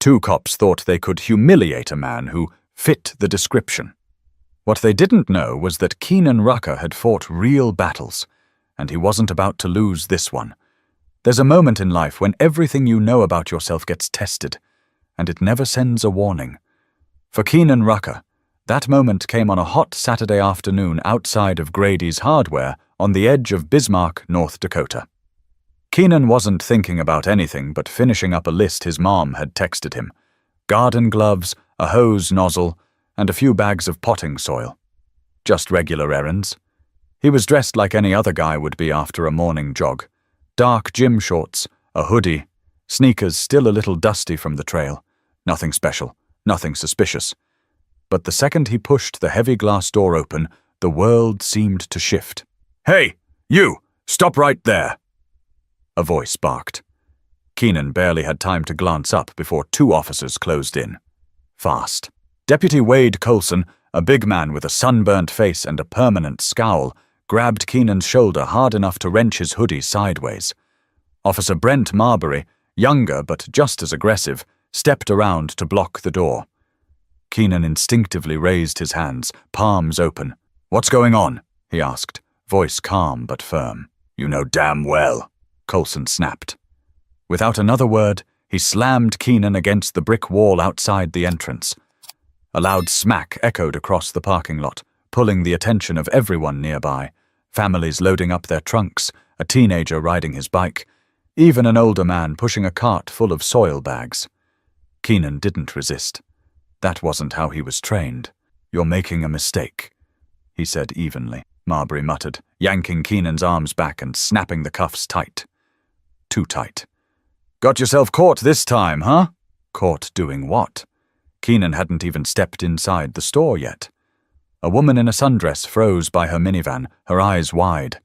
Two cops thought they could humiliate a man who fit the description. What they didn't know was that Keenan Rucker had fought real battles, and he wasn't about to lose this one. There's a moment in life when everything you know about yourself gets tested, and it never sends a warning. For Keenan Rucker, that moment came on a hot Saturday afternoon outside of Grady's Hardware on the edge of Bismarck, North Dakota. Keenan wasn't thinking about anything but finishing up a list his mom had texted him: garden gloves, a hose nozzle, and a few bags of potting soil. Just regular errands. He was dressed like any other guy would be after a morning jog. Dark gym shorts, a hoodie, sneakers still a little dusty from the trail. Nothing special, nothing suspicious. But the second he pushed the heavy glass door open, the world seemed to shift. "Hey, you! Stop right there!" A voice barked. Keenan barely had time to glance up before two officers closed in. Fast. Deputy Wade Colson, a big man with a sunburnt face and a permanent scowl, grabbed Keenan's shoulder hard enough to wrench his hoodie sideways. Officer Brent Marbury, younger but just as aggressive, stepped around to block the door. Keenan instinctively raised his hands, palms open. "What's going on?" he asked, voice calm but firm. "You know damn well," Colson snapped. Without another word, he slammed Keenan against the brick wall outside the entrance. A loud smack echoed across the parking lot, pulling the attention of everyone nearby. Families loading up their trunks, a teenager riding his bike, even an older man pushing a cart full of soil bags. Keenan didn't resist. That wasn't how he was trained. "You're making a mistake," he said evenly. Marbury muttered, yanking Keenan's arms back and snapping the cuffs tight. Too tight. "Got yourself caught this time, huh?" Caught doing what? Keenan hadn't even stepped inside the store yet. A woman in a sundress froze by her minivan, her eyes wide.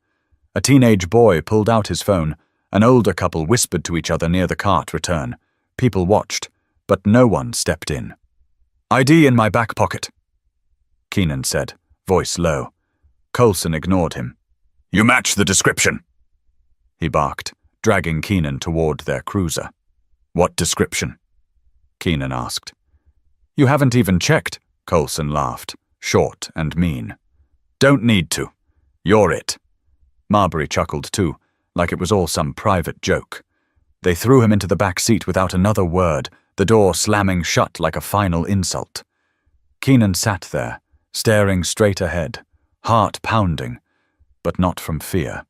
A teenage boy pulled out his phone. An older couple whispered to each other near the cart return. People watched, but no one stepped in. "ID in my back pocket," Keenan said, voice low. Colson ignored him. "You match the description," he barked, dragging Keenan toward their cruiser. "What description?" Keenan asked. "You haven't even checked," Colson laughed, short and mean. "Don't need to. You're it." Marbury chuckled too, like it was all some private joke. They threw him into the back seat without another word, the door slamming shut like a final insult. Keenan sat there, staring straight ahead, heart pounding, but not from fear.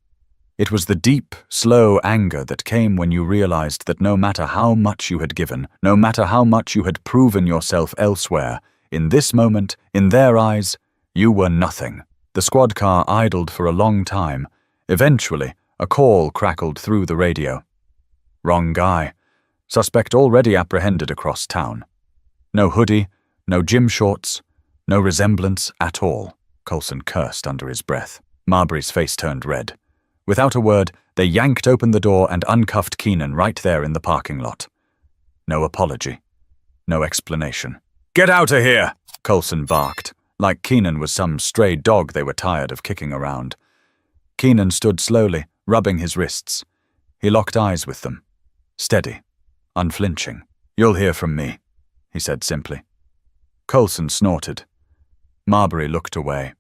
It was the deep, slow anger that came when you realized that no matter how much you had given, no matter how much you had proven yourself elsewhere, in this moment, in their eyes, you were nothing. The squad car idled for a long time. Eventually, a call crackled through the radio. Wrong guy. Suspect already apprehended across town. No hoodie, no gym shorts, no resemblance at all. Colson cursed under his breath. Marbury's face turned red. Without a word, they yanked open the door and uncuffed Keenan right there in the parking lot. No apology. No explanation. "Get out of here!" Colson barked, like Keenan was some stray dog they were tired of kicking around. Keenan stood slowly, rubbing his wrists. He locked eyes with them. Steady, unflinching. "You'll hear from me," he said simply. Colson snorted. Marbury looked away.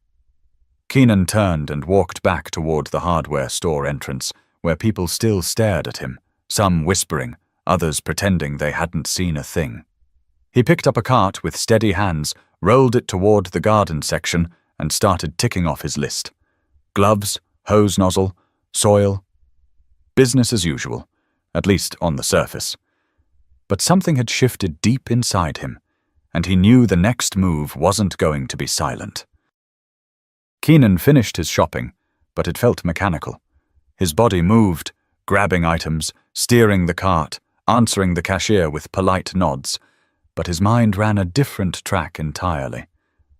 Keenan turned and walked back toward the hardware store entrance, where people still stared at him, some whispering, others pretending they hadn't seen a thing. He picked up a cart with steady hands, rolled it toward the garden section, and started ticking off his list. Gloves, hose nozzle, soil. Business as usual, at least on the surface. But something had shifted deep inside him, and he knew the next move wasn't going to be silent. Keenan finished his shopping, but it felt mechanical. His body moved, grabbing items, steering the cart, answering the cashier with polite nods, but his mind ran a different track entirely.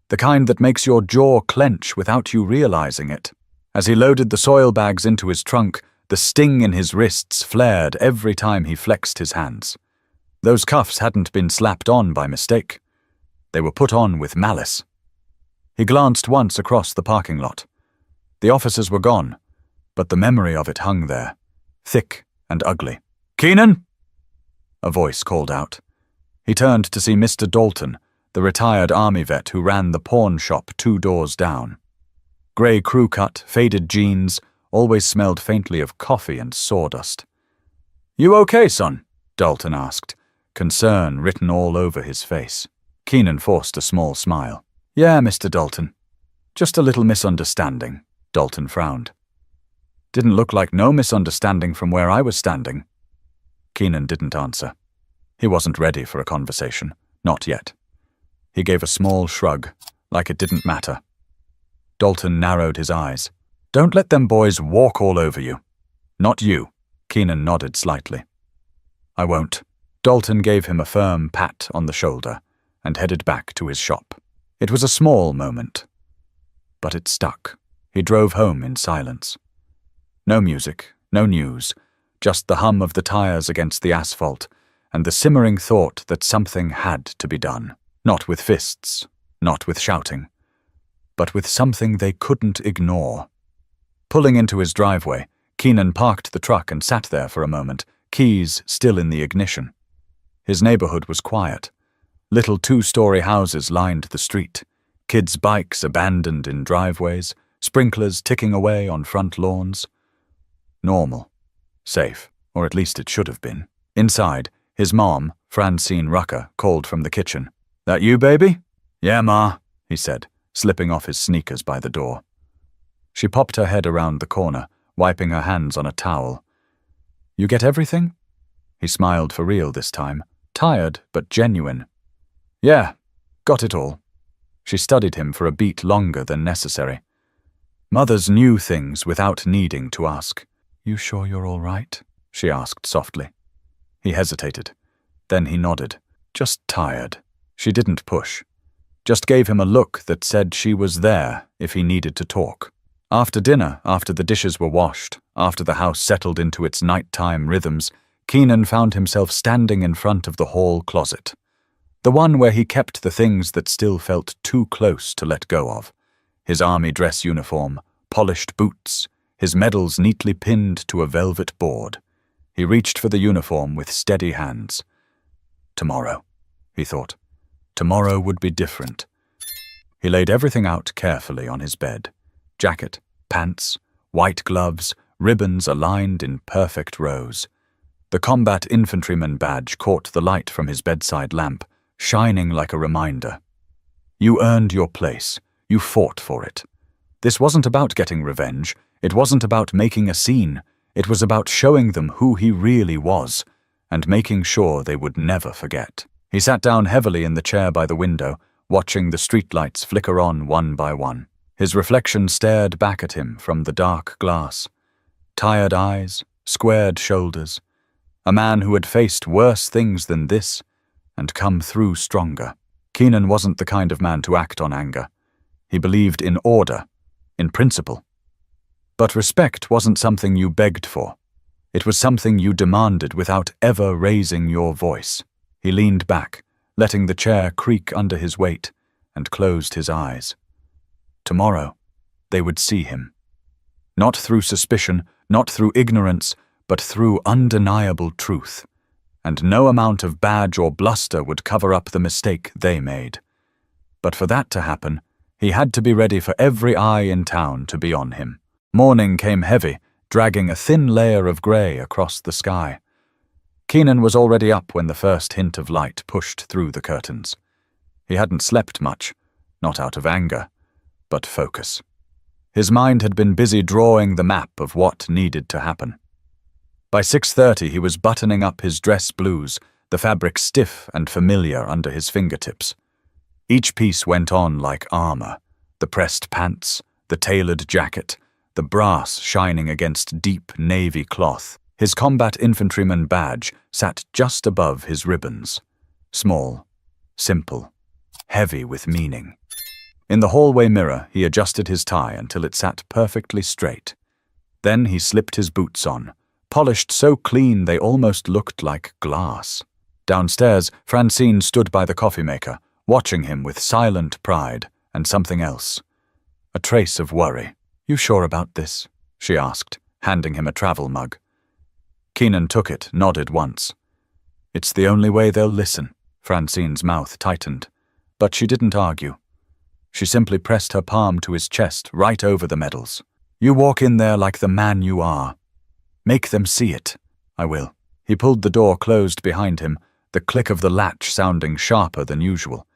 The kind that makes your jaw clench without you realizing it. As he loaded the soil bags into his trunk, the sting in his wrists flared every time he flexed his hands. Those cuffs hadn't been slapped on by mistake. They were put on with malice. He glanced once across the parking lot. The officers were gone, but the memory of it hung there, thick and ugly. "Keenan?" A voice called out. He turned to see Mr. Dalton, the retired army vet who ran the pawn shop 2 doors down. Grey crew cut, faded jeans, always smelled faintly of coffee and sawdust. "You okay, son?" Dalton asked, concern written all over his face. Keenan forced a small smile. "Yeah, Mr. Dalton. Just a little misunderstanding," Dalton frowned. "Didn't look like no misunderstanding from where I was standing." Keenan didn't answer. He wasn't ready for a conversation. Not yet. He gave a small shrug, like it didn't matter. Dalton narrowed his eyes. "Don't let them boys walk all over you." "Not you." Keenan nodded slightly. "I won't." Dalton gave him a firm pat on the shoulder and headed back to his shop. It was a small moment, but it stuck. He drove home in silence. No music, no news, just the hum of the tires against the asphalt and the simmering thought that something had to be done. Not with fists, not with shouting, but with something they couldn't ignore. Pulling into his driveway, Keenan parked the truck and sat there for a moment, keys still in the ignition. His neighborhood was quiet. Little 2-story houses lined the street, kids' bikes abandoned in driveways, sprinklers ticking away on front lawns. Normal. Safe, or at least it should have been. Inside, his mom, Francine Rucker, called from the kitchen. "That you, baby?" "Yeah, Ma," he said, slipping off his sneakers by the door. She popped her head around the corner, wiping her hands on a towel. "You get everything?" He smiled for real this time, tired but genuine. "Yeah, got it all." She studied him for a beat longer than necessary. Mothers knew things without needing to ask. "You sure you're all right?" she asked softly. He hesitated. Then he nodded. "Just tired." She didn't push. Just gave him a look that said she was there if he needed to talk. After dinner, after the dishes were washed, after the house settled into its nighttime rhythms, Keenan found himself standing in front of the hall closet. The one where he kept the things that still felt too close to let go of. His army dress uniform, polished boots, his medals neatly pinned to a velvet board. He reached for the uniform with steady hands. Tomorrow, he thought. Tomorrow would be different. He laid everything out carefully on his bed. Jacket, pants, white gloves, ribbons aligned in perfect rows. The combat infantryman badge caught the light from his bedside lamp, shining like a reminder. You earned your place. You fought for it. This wasn't about getting revenge. It wasn't about making a scene. It was about showing them who he really was, and making sure they would never forget. He sat down heavily in the chair by the window, watching the streetlights flicker on one by one. His reflection stared back at him from the dark glass. Tired eyes, squared shoulders. A man who had faced worse things than this, and come through stronger. Keenan wasn't the kind of man to act on anger. He believed in order, in principle. But respect wasn't something you begged for. It was something you demanded without ever raising your voice. He leaned back, letting the chair creak under his weight, and closed his eyes. Tomorrow, they would see him. Not through suspicion, not through ignorance, but through undeniable truth. And no amount of badge or bluster would cover up the mistake they made. But for that to happen, he had to be ready for every eye in town to be on him. Morning came heavy, dragging a thin layer of grey across the sky. Keenan was already up when the first hint of light pushed through the curtains. He hadn't slept much, not out of anger, but focus. His mind had been busy drawing the map of what needed to happen. By 6:30 he was buttoning up his dress blues, the fabric stiff and familiar under his fingertips. Each piece went on like armor, the pressed pants, the tailored jacket, the brass shining against deep navy cloth. His combat infantryman badge sat just above his ribbons. Small, simple, heavy with meaning. In the hallway mirror, he adjusted his tie until it sat perfectly straight. Then he slipped his boots on, polished so clean they almost looked like glass. Downstairs, Francine stood by the coffee maker, watching him with silent pride and something else. A trace of worry. "You sure about this?" she asked, handing him a travel mug. Keenan took it, nodded once. "It's the only way they'll listen," Francine's mouth tightened, but she didn't argue. She simply pressed her palm to his chest, right over the medals. You walk in there like the man you are. Make them see it. I will. He pulled the door closed behind him, the click of the latch sounding sharper than usual.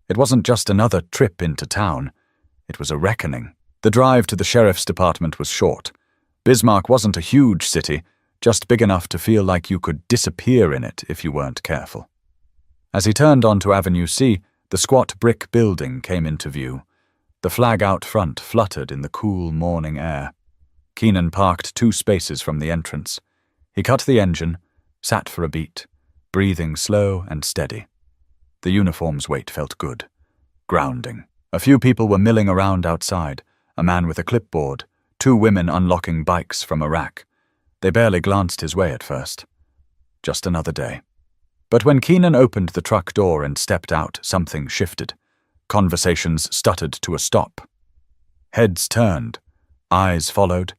It wasn't just another trip into town. It was a reckoning. The drive to the sheriff's department was short. Bismarck wasn't a huge city, just big enough to feel like you could disappear in it if you weren't careful. As he turned onto Avenue C, the squat brick building came into view. The flag out front fluttered in the cool morning air. Keenan parked 2 spaces from the entrance. He cut the engine, sat for a beat, breathing slow and steady. The uniform's weight felt good. Grounding. A few people were milling around outside, a man with a clipboard, 2 women unlocking bikes from a rack. They barely glanced his way at first. Just another day. But when Keenan opened the truck door and stepped out, something shifted. Conversations stuttered to a stop. Heads turned. Eyes followed.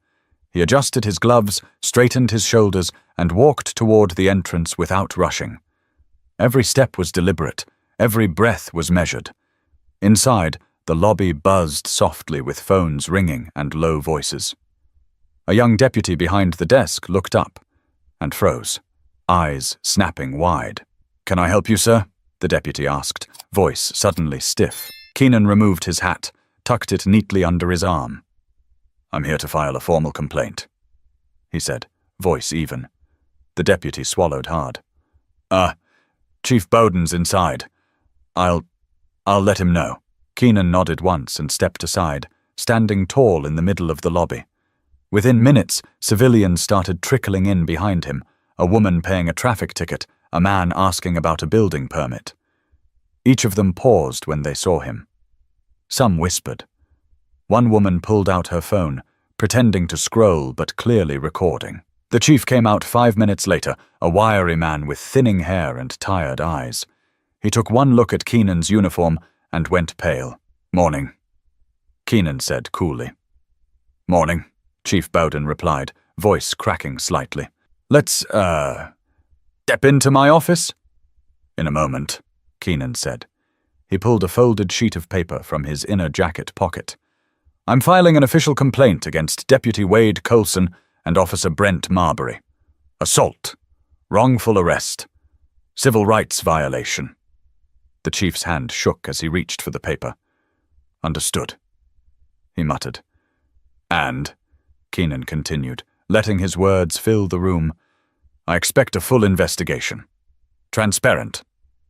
He adjusted his gloves, straightened his shoulders, and walked toward the entrance without rushing. Every step was deliberate. Every breath was measured. Inside, the lobby buzzed softly with phones ringing and low voices. A young deputy behind the desk looked up and froze, eyes snapping wide. "Can I help you, sir?" the deputy asked, voice suddenly stiff. Keenan removed his hat, tucked it neatly under his arm. "I'm here to file a formal complaint," he said, voice even. The deputy swallowed hard. Chief Bowden's inside. I'll let him know." Keenan nodded once and stepped aside, standing tall in the middle of the lobby. Within minutes, civilians started trickling in behind him, a woman paying a traffic ticket, a man asking about a building permit. Each of them paused when they saw him. Some whispered. One woman pulled out her phone, pretending to scroll but clearly recording. The chief came out 5 minutes later, a wiry man with thinning hair and tired eyes. He took one look at Keenan's uniform and went pale. "Morning," Keenan said coolly. "Morning," Chief Bowden replied, voice cracking slightly. "Let's, step into my office?" "In a moment," Keenan said. He pulled a folded sheet of paper from his inner jacket pocket. "I'm filing an official complaint against Deputy Wade Coulson and Officer Brent Marbury. Assault. Wrongful arrest. Civil rights violation." The chief's hand shook as he reached for the paper. "Understood," he muttered. "And," Keenan continued, letting his words fill the room, "I expect a full investigation. Transparent.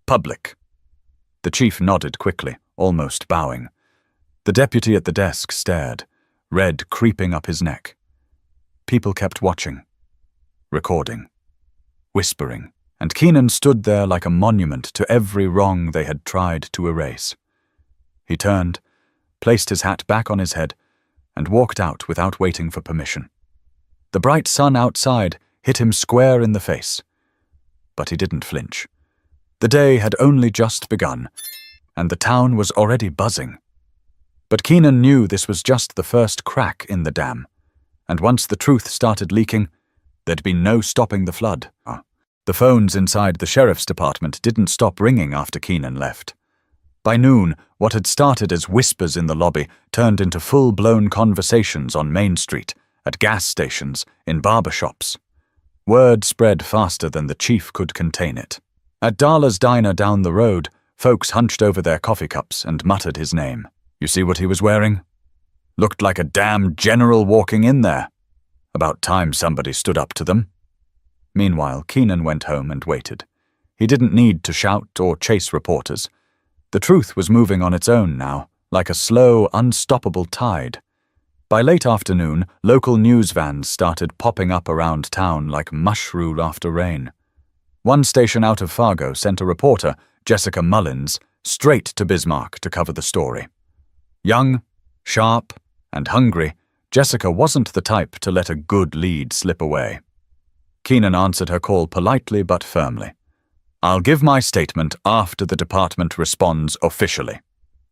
Public." The chief nodded quickly, almost bowing. The deputy at the desk stared, red creeping up his neck. People kept watching, recording, whispering, and Keenan stood there like a monument to every wrong they had tried to erase. He turned, placed his hat back on his head, and walked out without waiting for permission. The bright sun outside hit him square in the face. But he didn't flinch. The day had only just begun, and the town was already buzzing. But Keenan knew this was just the first crack in the dam, and once the truth started leaking, there'd be no stopping the flood. The phones inside the sheriff's department didn't stop ringing after Keenan left. By noon, what had started as whispers in the lobby turned into full-blown conversations on Main Street, at gas stations, in barber shops. Word spread faster than the chief could contain it. At Darla's diner down the road, folks hunched over their coffee cups and muttered his name. "You see what he was wearing? Looked like a damn general walking in there. About time somebody stood up to them." Meanwhile, Keenan went home and waited. He didn't need to shout or chase reporters. The truth was moving on its own now, like a slow, unstoppable tide. By late afternoon, local news vans started popping up around town like mushroom after rain. One station out of Fargo sent a reporter, Jessica Mullins, straight to Bismarck to cover the story. Young, sharp, and hungry, Jessica wasn't the type to let a good lead slip away. Keenan answered her call politely but firmly. "I'll give my statement after the department responds officially.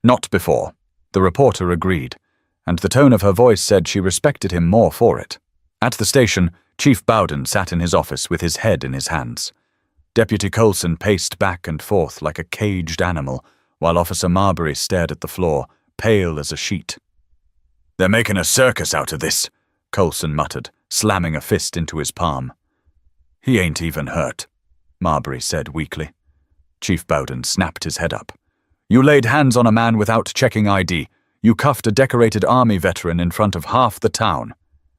Not before." The reporter agreed, and the tone of her voice said she respected him more for it. At the station, Chief Bowden sat in his office with his head in his hands. Deputy Coulson paced back and forth like a caged animal, while Officer Marbury stared at the floor, pale as a sheet. "They're making a circus out of this," Coulson muttered, slamming a fist into his palm. "He ain't even hurt," Marbury said weakly. Chief Bowden snapped his head up. "You laid hands on a man without checking ID. You cuffed a decorated army veteran in front of half the town.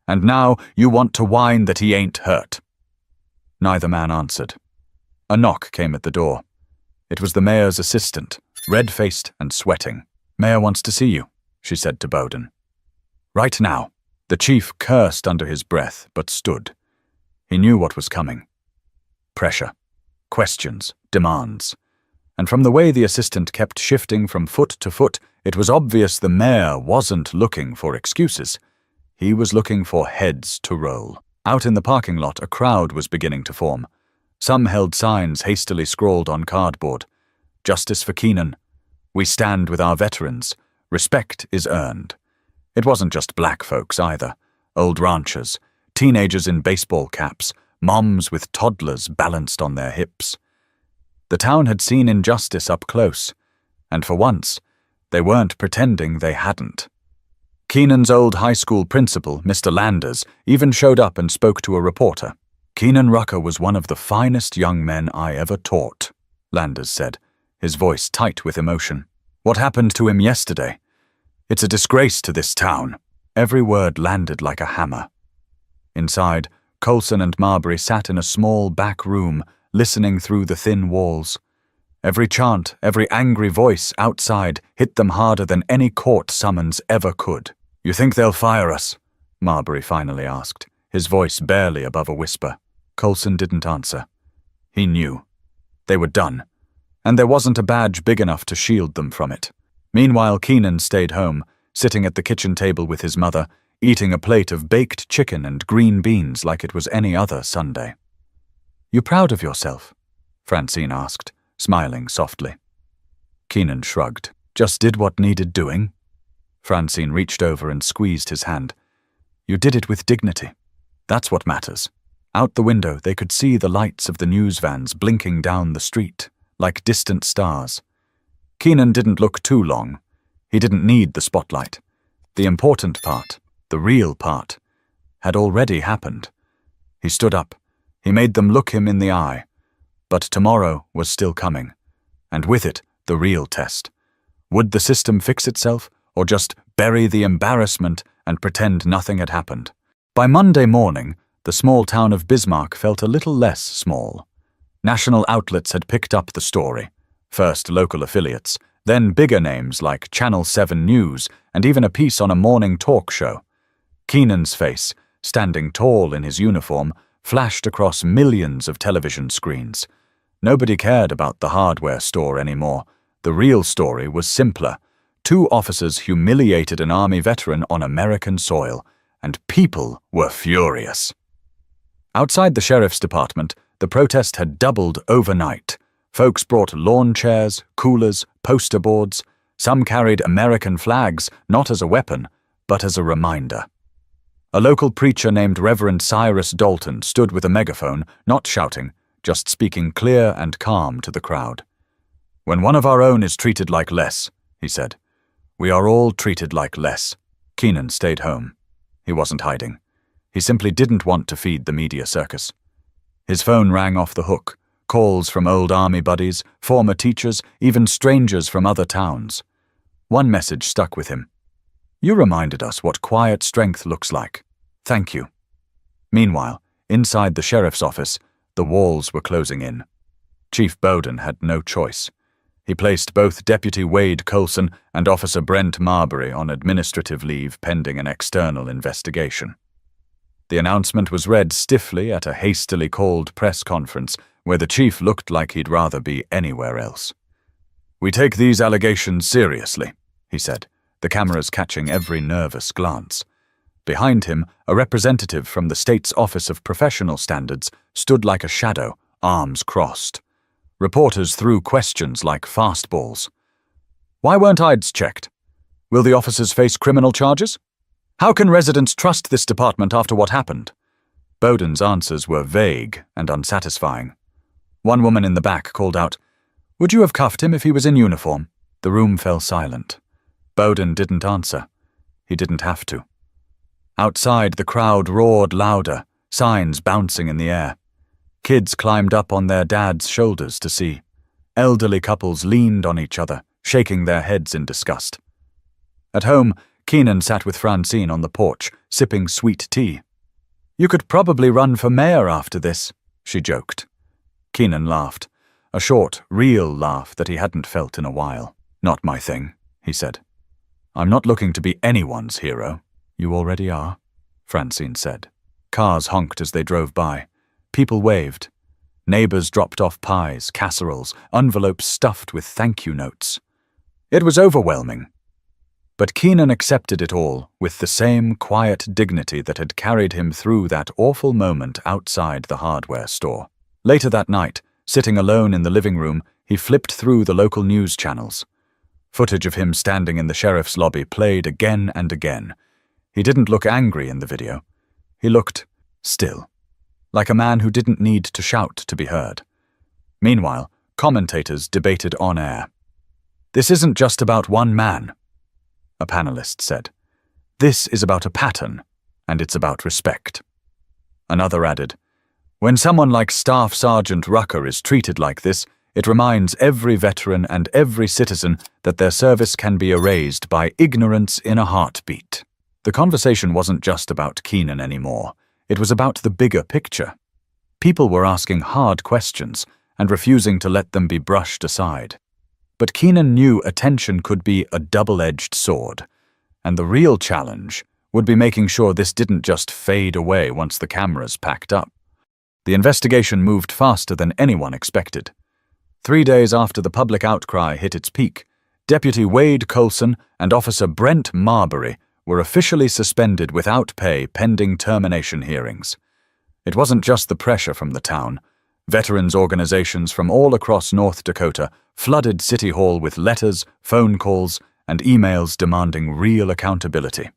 And now you want to whine that he ain't hurt." Neither man answered. A knock came at the door. It was the mayor's assistant, red-faced and sweating. "Mayor wants to see you," she said to Bowden. "Right now." The chief cursed under his breath, but stood. He knew what was coming. Pressure. Questions. Demands. And from the way the assistant kept shifting from foot to foot, it was obvious the mayor wasn't looking for excuses. He was looking for heads to roll. Out in the parking lot, a crowd was beginning to form. Some held signs hastily scrawled on cardboard. "Justice for Keenan. We stand with our veterans. Respect is earned." It wasn't just black folks either. Old ranchers, teenagers in baseball caps, moms with toddlers balanced on their hips. The town had seen injustice up close, and for once, they weren't pretending they hadn't. Keenan's old high school principal, Mr. Landers, even showed up and spoke to a reporter. "Keenan Rucker was one of the finest young men I ever taught," Landers said, his voice tight with emotion. "What happened to him yesterday? It's a disgrace to this town." Every word landed like a hammer. Inside, Coulson and Marbury sat in a small back room, listening through the thin walls. Every chant, every angry voice outside hit them harder than any court summons ever could. "You think they'll fire us?" Marbury finally asked, his voice barely above a whisper. Coulson didn't answer. He knew. They were done, and there wasn't a badge big enough to shield them from it. Meanwhile, Keenan stayed home, sitting at the kitchen table with his mother, eating a plate of baked chicken and green beans like it was any other Sunday. "You proud of yourself?" Francine asked, smiling softly. Keenan shrugged. "Just did what needed doing." Francine reached over and squeezed his hand. "You did it with dignity. That's what matters." Out the window, they could see the lights of the news vans blinking down the street, like distant stars. Keenan didn't look too long. He didn't need the spotlight. The important part, the real part, had already happened. He stood up. He made them look him in the eye. But tomorrow was still coming, and with it, the real test. Would the system fix itself, or just bury the embarrassment and pretend nothing had happened? By Monday morning, the small town of Bismarck felt a little less small. National outlets had picked up the story. First local affiliates, then bigger names like Channel 7 News, and even a piece on a morning talk show. Keenan's face, standing tall in his uniform, flashed across millions of television screens. Nobody cared about the hardware store anymore. The real story was simpler. 2 officers humiliated an army veteran on American soil, and people were furious. Outside the sheriff's department, the protest had doubled overnight. Folks brought lawn chairs, coolers, poster boards. Some carried American flags, not as a weapon, but as a reminder. A local preacher named Reverend Cyrus Dalton stood with a megaphone, not shouting, just speaking clear and calm to the crowd. "When one of our own is treated like less," he said, "we are all treated like less." Keenan stayed home. He wasn't hiding. He simply didn't want to feed the media circus. His phone rang off the hook. Calls from old army buddies, former teachers, even strangers from other towns. One message stuck with him. "You reminded us what quiet strength looks like. Thank you." Meanwhile, inside the sheriff's office, the walls were closing in. Chief Bowden had no choice. He placed both Deputy Wade Coulson and Officer Brent Marbury on administrative leave pending an external investigation. The announcement was read stiffly at a hastily called press conference where the chief looked like he'd rather be anywhere else. "We take these allegations seriously," he said, the cameras catching every nervous glance. Behind him, a representative from the state's Office of Professional Standards stood like a shadow, arms crossed. Reporters threw questions like fastballs. "Why weren't IDs checked? Will the officers face criminal charges? How can residents trust this department after what happened?" Bowden's answers were vague and unsatisfying. One woman in the back called out, "Would you have cuffed him if he was in uniform?" The room fell silent. Bowden didn't answer. He didn't have to. Outside, the crowd roared louder, signs bouncing in the air. Kids climbed up on their dads' shoulders to see. Elderly couples leaned on each other, shaking their heads in disgust. At home, Keenan sat with Francine on the porch, sipping sweet tea. "You could probably run for mayor after this," she joked. Keenan laughed, a short, real laugh that he hadn't felt in a while. "Not my thing," he said. "I'm not looking to be anyone's hero." "You already are," Francine said. Cars honked as they drove by. People waved. Neighbors dropped off pies, casseroles, envelopes stuffed with thank you notes. It was overwhelming. But Keenan accepted it all with the same quiet dignity that had carried him through that awful moment outside the hardware store. Later that night, sitting alone in the living room, he flipped through the local news channels. Footage of him standing in the sheriff's lobby played again and again. He didn't look angry in the video. He looked still, like a man who didn't need to shout to be heard. Meanwhile, commentators debated on air. "This isn't just about one man," a panelist said. "This is about a pattern, and it's about respect." Another added, "When someone like Staff Sergeant Rucker is treated like this, it reminds every veteran and every citizen that their service can be erased by ignorance in a heartbeat." The conversation wasn't just about Keenan anymore. It was about the bigger picture. People were asking hard questions and refusing to let them be brushed aside. But Keenan knew attention could be a double-edged sword, and the real challenge would be making sure this didn't just fade away once the cameras packed up. The investigation moved faster than anyone expected. 3 days after the public outcry hit its peak, Deputy Wade Coulson and Officer Brent Marbury were officially suspended without pay pending termination hearings. It wasn't just the pressure from the town. Veterans organizations from all across North Dakota flooded City Hall with letters, phone calls, and emails demanding real accountability.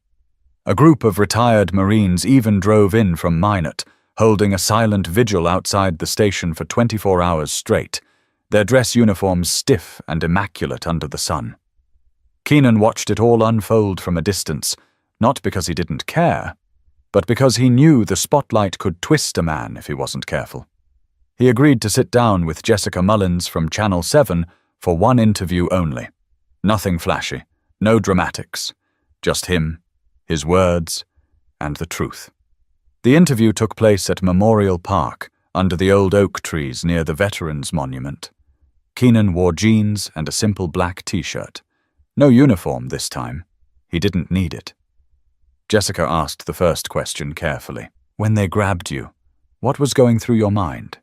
A group of retired Marines even drove in from Minot, holding a silent vigil outside the station for 24 hours straight, their dress uniforms stiff and immaculate under the sun. Keenan watched it all unfold from a distance, not because he didn't care, but because he knew the spotlight could twist a man if he wasn't careful. He agreed to sit down with Jessica Mullins from Channel 7 for one interview only. Nothing flashy, no dramatics, just him, his words, and the truth. The interview took place at Memorial Park, under the old oak trees near the Veterans Monument. Keenan wore jeans and a simple black t-shirt. No uniform this time. He didn't need it. Jessica asked the first question carefully. "When they grabbed you, what was going through your mind?"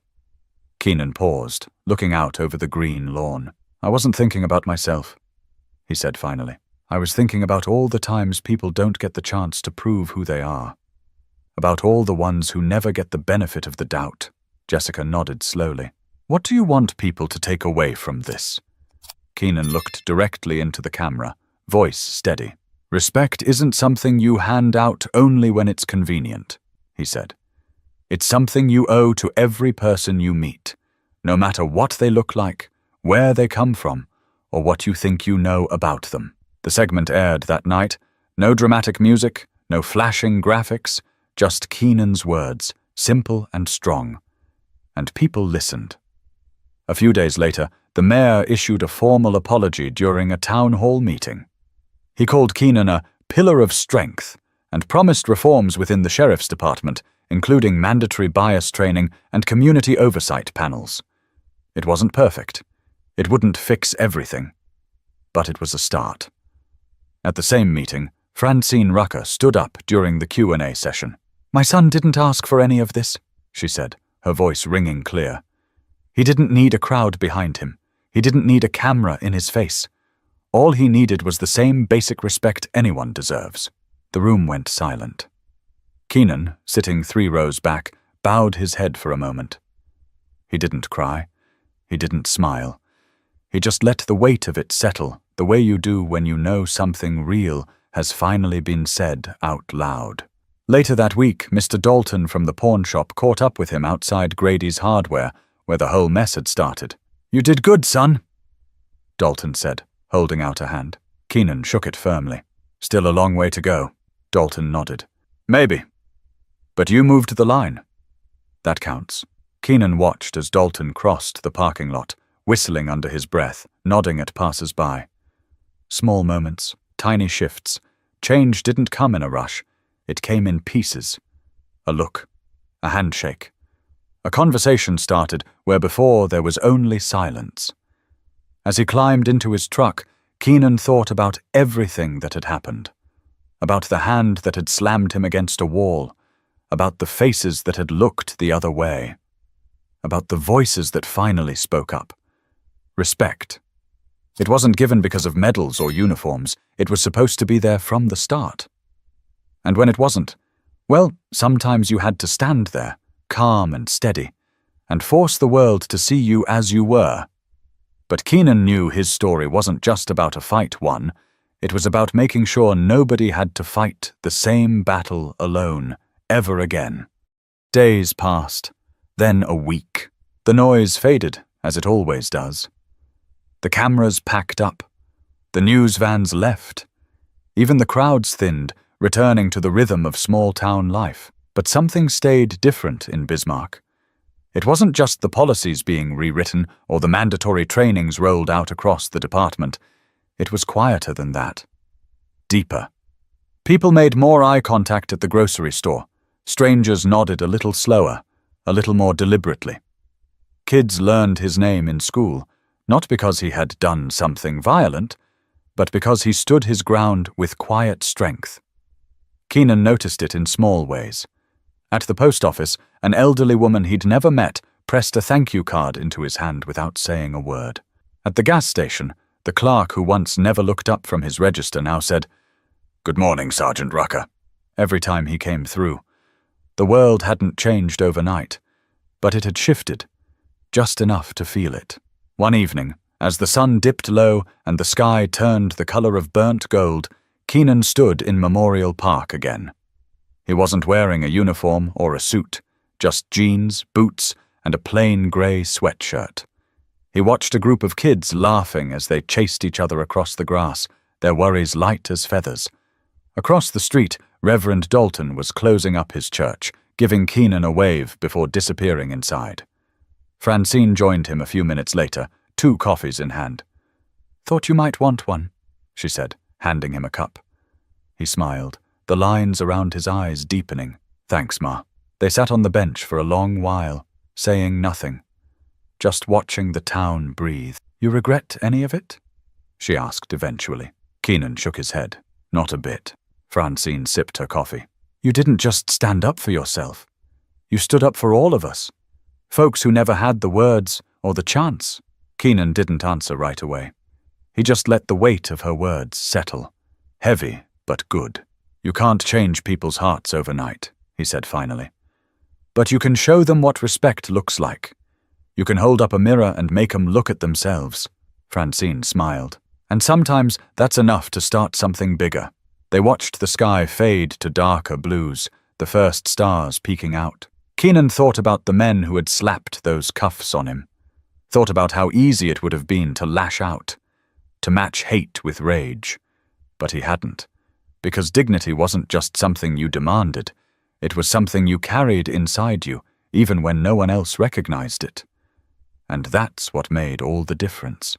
Keenan paused, looking out over the green lawn. "I wasn't thinking about myself," he said finally. "I was thinking about all the times people don't get the chance to prove who they are. About all the ones who never get the benefit of the doubt." Jessica nodded slowly. "What do you want people to take away from this?" Keenan looked directly into the camera, voice steady. "Respect isn't something you hand out only when it's convenient," he said. "It's something you owe to every person you meet, no matter what they look like, where they come from, or what you think you know about them." The segment aired that night. No dramatic music, no flashing graphics, just Keenan's words, simple and strong. And people listened. A few days later, the mayor issued a formal apology during a town hall meeting. He called Keenan a pillar of strength and promised reforms within the sheriff's department, including mandatory bias training and community oversight panels. It wasn't perfect. It wouldn't fix everything. But it was a start. At the same meeting, Francine Rucker stood up during the Q&A session. "My son didn't ask for any of this," she said, her voice ringing clear. "He didn't need a crowd behind him. He didn't need a camera in his face. All he needed was the same basic respect anyone deserves." The room went silent. Keenan, sitting 3 rows back, bowed his head for a moment. He didn't cry. He didn't smile. He just let the weight of it settle, the way you do when you know something real has finally been said out loud. Later that week, Mr. Dalton from the pawn shop caught up with him outside Grady's Hardware, where the whole mess had started. "You did good, son," Dalton said, holding out a hand. Keenan shook it firmly. "Still a long way to go." Dalton nodded. "Maybe. But you moved the line. That counts." Keenan watched as Dalton crossed the parking lot, whistling under his breath, nodding at passers-by. Small moments, tiny shifts. Change didn't come in a rush. It came in pieces. A look, a handshake. A conversation started where before there was only silence. As he climbed into his truck, Keenan thought about everything that had happened. About the hand that had slammed him against a wall. About the faces that had looked the other way. About the voices that finally spoke up. Respect. It wasn't given because of medals or uniforms. It was supposed to be there from the start. And when it wasn't, well, sometimes you had to stand there, calm and steady, and force the world to see you as you were. But Keenan knew his story wasn't just about a fight won. It was about making sure nobody had to fight the same battle alone, ever again. Days passed, then a week. The noise faded, as it always does. The cameras packed up. The news vans left. Even the crowds thinned, returning to the rhythm of small-town life. But something stayed different in Bismarck. It wasn't just the policies being rewritten or the mandatory trainings rolled out across the department. It was quieter than that. Deeper. People made more eye contact at the grocery store. Strangers nodded a little slower, a little more deliberately. Kids learned his name in school, not because he had done something violent, but because he stood his ground with quiet strength. Keenan noticed it in small ways. At the post office, an elderly woman he'd never met pressed a thank you card into his hand without saying a word. At the gas station, the clerk who once never looked up from his register now said, "Good morning, Sergeant Rucker," every time he came through. The world hadn't changed overnight, but it had shifted, just enough to feel it. One evening, as the sun dipped low and the sky turned the color of burnt gold, Keenan stood in Memorial Park again. He wasn't wearing a uniform or a suit, just jeans, boots, and a plain gray sweatshirt. He watched a group of kids laughing as they chased each other across the grass, their worries light as feathers. Across the street, Reverend Dalton was closing up his church, giving Keenan a wave before disappearing inside. Francine joined him a few minutes later, 2 coffees in hand. "Thought you might want one," she said, handing him a cup. He smiled, the lines around his eyes deepening. "Thanks, Ma." They sat on the bench for a long while, saying nothing, just watching the town breathe. "You regret any of it?" she asked eventually. Keenan shook his head. "Not a bit." Francine sipped her coffee. "You didn't just stand up for yourself. You stood up for all of us. Folks who never had the words or the chance." Keenan didn't answer right away. He just let the weight of her words settle. Heavy, but good. "You can't change people's hearts overnight," he said finally. "But you can show them what respect looks like. You can hold up a mirror and make them look at themselves." Francine smiled. "And sometimes that's enough to start something bigger." They watched the sky fade to darker blues, the first stars peeking out. Keenan thought about the men who had slapped those cuffs on him. Thought about how easy it would have been to lash out, to match hate with rage. But he hadn't, because dignity wasn't just something you demanded. It was something you carried inside you, even when no one else recognized it. And that's what made all the difference.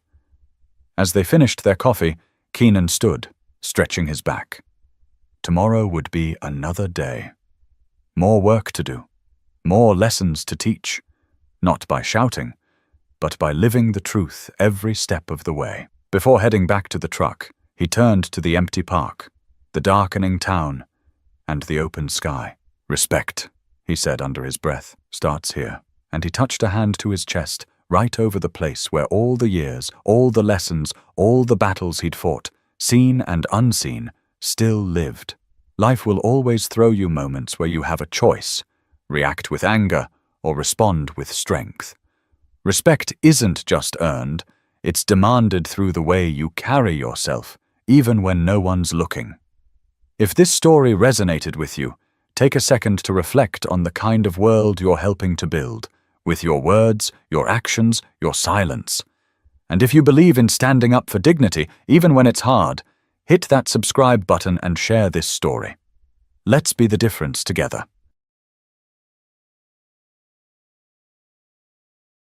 As they finished their coffee, Keenan stood, stretching his back. Tomorrow would be another day. More work to do, more lessons to teach, not by shouting, but by living the truth every step of the way. Before heading back to the truck, he turned to the empty park, the darkening town, and the open sky. "Respect," he said under his breath, "starts here." And he touched a hand to his chest, right over the place where all the years, all the lessons, all the battles he'd fought, seen and unseen, still lived. Life will always throw you moments where you have a choice, react with anger or respond with strength. Respect isn't just earned, it's demanded through the way you carry yourself, even when no one's looking. If this story resonated with you, take a second to reflect on the kind of world you're helping to build, with your words, your actions, your silence. And if you believe in standing up for dignity, even when it's hard, hit that subscribe button and share this story. Let's be the difference together.